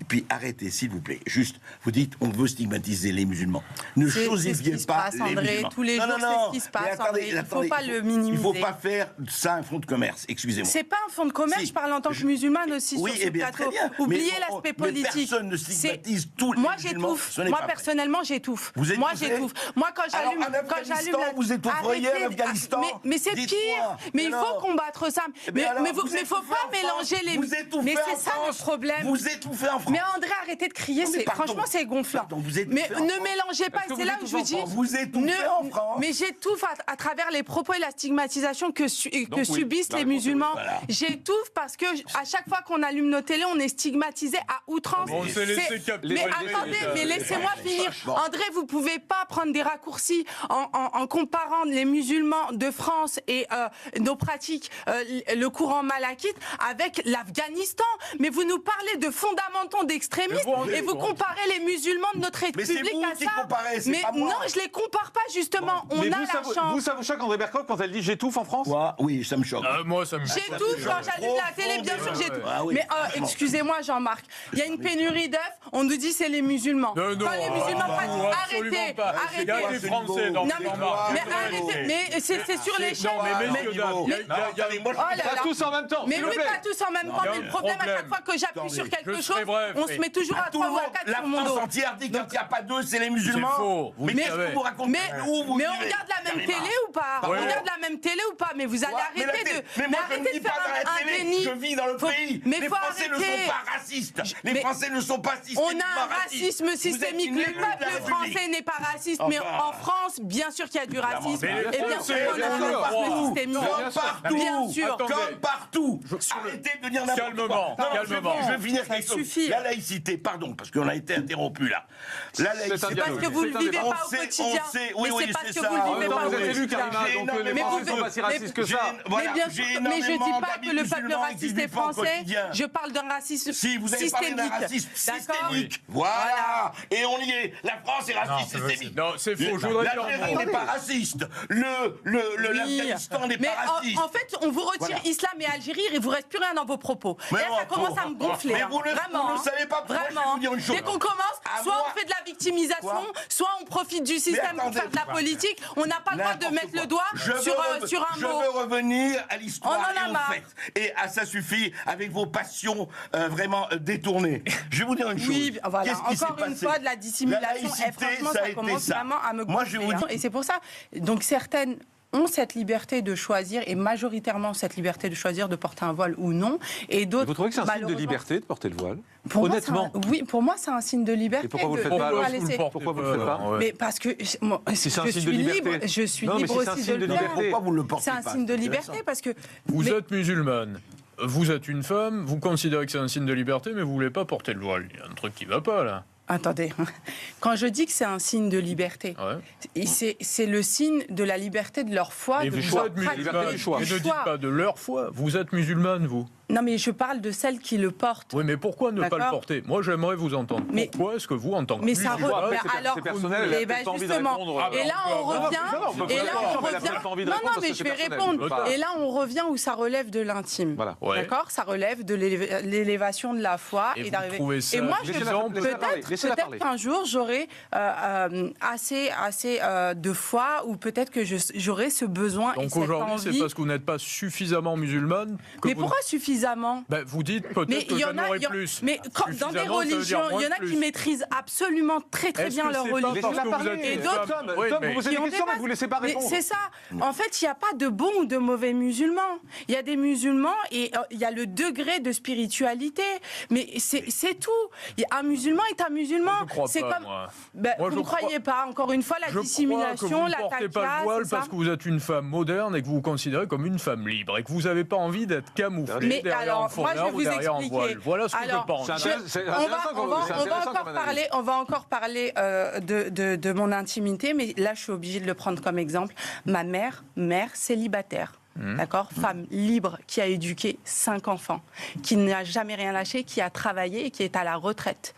puis arrêtez, s'il vous plaît. Juste, vous dites, on veut stigmatiser les musulmans. Ne chosifiez pas les musulmans. Tous les jours, c'est ce qui se passe. Il ne faut pas le minimiser. Il ne faut pas faire ça un fonds de commerce, excusez-moi. C'est pas un fonds de commerce, je parle en tant que musulmane aussi sur ce plateau. Oubliez l'aspect politique. Mais personne ne stigmatise tous les musulmans. Moi, personnellement, j'étouffe. Moi, j'étouffe. Moi, quand j'allume... Vous étoufferiez en Afghanistan. Mais c'est pire. Mais il faut combattre ça. Mais il ne faut pas mélanger les... Mais c'est ça le problème. Vous étouffez en France. Mais André, arrêtez de crier. Franchement, c'est gonflant. Mais ne mélangez pas. C'est là où je dis... Vous étouffez en France. Mais j'étouffe à travers les propos et la stigmatisation que subissent les musulmans. J'étouffe parce que à chaque fois qu'on allume nos télés, on est stigmatisé à outrance. Mais attendez, mais laissez-moi finir. André, vous pouvez pas prendre des raccourcis en comparant les musulmans de France et nos pratiques, le courant malakite, avec l'Afghanistan. Mais vous nous parlez de fondamentaux d'extrémisme et vous comparez les musulmans de notre République à ça. Mais non, je les compare pas justement. On a la chance. Vous, ça vous choque, André Bercoq, quand elle dit j'étouffe en France? Oui, ça me choque. Moi, ça me choque. J'étouffe quand j'allume la télé, bien sûr, j'étouffe. Mais excusez-moi, Jean-Marc, il y a une pénurie d'œufs, on nous dit c'est les musulmans. Quand les musulmans arrêtez. Il y a des Français dans mais arrêtez, mais c'est sur l'échelle. Pas tous en même temps. Mais oui, pas tous en même temps. Mais le problème, à chaque fois que j'appuie sur quelque chose, on se met toujours à 3 ou à 4 sur mon dos. La France entière dit qu'il n'y a pas d'eux, c'est les musulmans. C'est faux. Mais qu'est-ce que vous racontez? Mais on regarde la même télé ou pas? On regarde la même télé ou pas? Mais vous allez arrêter de... Mais moi, je ne vis pas dans la télé. Je vis dans le pays. Les Français ne sont pas racistes. Les Français ne sont pas systémiquement racistes. On a un racisme systémique. Le peuple français n'est pas raciste. Mais en France, bien sûr qu'il y a du racisme. Et bien sûr qu'on a un racisme systémique. Bien sûr. Comme partout. Arrêtez de dire n'importe quoi. Calmement. Je vais finir quelque chose. La laïcité, pardon, parce qu'on a été interrompu là. La laïcité. C'est parce que vous ne le vivez pas au quotidien. Mais c'est parce que vous ne le vivez pas au Vous êtes élu, quotidien. Karima, donc les Français ne sont pas si racistes que ça. Mais bien sûr, mais je ne dis pas que le peuple raciste est français. Je parle d'un racisme systémique. Si, vous avez parlé d'un racisme systémique. Voilà. Et on y est. La France est raciste systémique. Non, c'est faux. Je voudrais dire l'Algérie n'est pas raciste. L'Afghanistan n'est pas raciste. En fait, on vous retire islam et Algérie, il ne vous reste plus rien dans vos propos. Et là, ça commence à me gonfler. Mais vous ne savez pas pourquoi je vais vous dire une chose. Dès qu'on commence, soit on fait de la victimisation, soit on profite du système pour faire de la politique. On n'a pas le droit de mettre le doigt sur un mot. Je veux revenir à l'histoire et aux faits. Et ça suffit avec vos passions vraiment détournées. Je vais vous dire une chose. Oui, voilà. Encore une fois, de la dissimulation. Et franchement, ça commence vraiment à me gonfler. Moi, je vous dis... Et c'est pour ça. Donc certaines ont cette liberté de choisir, et majoritairement cette liberté de choisir de porter un voile ou non, et d'autres... Vous trouvez que c'est un signe de liberté de porter le voile? Honnêtement. Oui, pour moi, c'est un signe de liberté. Et pourquoi vous le faites pas? Pourquoi vous le faites pas? Mais parce que moi, si c'est un signe de liberté. Je suis libre aussi de le faire. Pourquoi vous le portez pas? C'est un signe de liberté parce que... Vous êtes musulmane. Vous êtes une femme, vous considérez que c'est un signe de liberté, mais vous ne voulez pas porter le voile. Il y a un truc qui ne va pas, là. Attendez, quand je dis que c'est un signe de liberté, c'est le signe de la liberté de leur foi, et de vous leur êtes musulmane. Et ne dites pas de leur foi. Vous êtes musulmane, vous. Non, mais je parle de celles qui le portent. Oui, mais pourquoi ne pas le porter? Moi, j'aimerais vous entendre. Pourquoi est-ce que vous, en tant que musulmane... C'est personnel, elle a envie de répondre. Et là, on revient... Non, mais je vais répondre. Et là, on revient où ça relève de l'intime. D'accord? Ça relève de l'élévation de la foi. Et moi, peut-être qu'un jour, j'aurai assez de foi, ou peut-être que j'aurai ce besoin et cette envie. Donc aujourd'hui, c'est parce que vous n'êtes pas suffisamment musulmane que... Mais pourquoi suffisamment? Vous dites peut-être que j'en aurais plus. Mais dans des religions, il y en a qui maîtrisent absolument très bien leur religion. Et d'autres, vous posez des questions, mais vous ne laissez pas répondre. C'est ça. En fait, il n'y a pas de bons ou de mauvais musulmans. Il y a des musulmans et il y a le degré de spiritualité. Mais c'est tout. Un musulman est un musulman. C'est comme. Vous ne croyez pas. Encore une fois, la dissimulation, la taquia. Vous ne portez pas le voile parce que vous êtes une femme moderne et que vous vous considérez comme une femme libre et que vous n'avez pas envie d'être camouflée. Alors, moi, je vais vous expliquer. Voilà ce que je pense. On va encore parler de mon intimité, mais là, je suis obligée de le prendre comme exemple. Ma mère célibataire. D'accord, femme libre qui a éduqué 5 enfants, qui n'a jamais rien lâché, qui a travaillé et qui est à la retraite.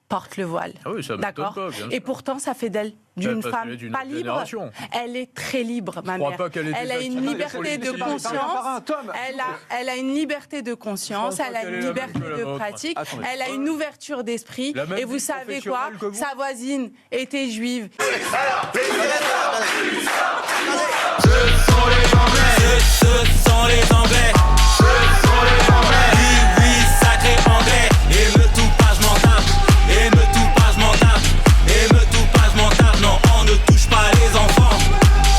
porte le voile. Ah oui, ça d'accord. Pas, bien sûr. Et pourtant, ça fait d'elle d'une femme pas libre. Elle est très libre, ma mère. Elle a une liberté de conscience. Elle a une liberté de conscience. Elle a une liberté de pratique. Elle a une ouverture d'esprit. Et vous savez quoi? Sa voisine était juive. Ce sont les Anglais. Oui, sacré anglais. Et me tout pas, je m'en tape. Et me tout pas, je m'en tape. Et me tout pas, je m'en tape. Non, on ne touche pas les enfants.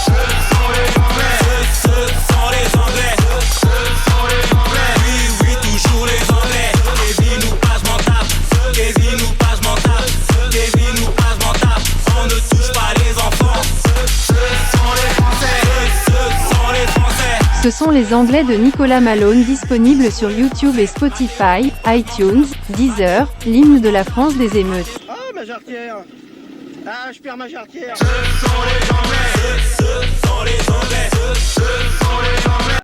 Ce sont les Anglais. Ce sont les Anglais. Ce sont les Anglais. Oui, toujours les Anglais. Kevin ou pas, je m'en tape. Kevin ou pas, je m'en tape. Kevin ou pas, je m'en tape. On ne touche pas les enfants. Ce sont les Français. Ce sont les Français. Ce sont les Anglais de Nicolas Malone, disponibles sur YouTube et Spotify, iTunes, Deezer, l'hymne de la France des émeutes. Ah, ma jarretière. Ah, je perds ma jarretière. Ce sont les Anglais. Ce sont les Anglais. Ce sont les Anglais.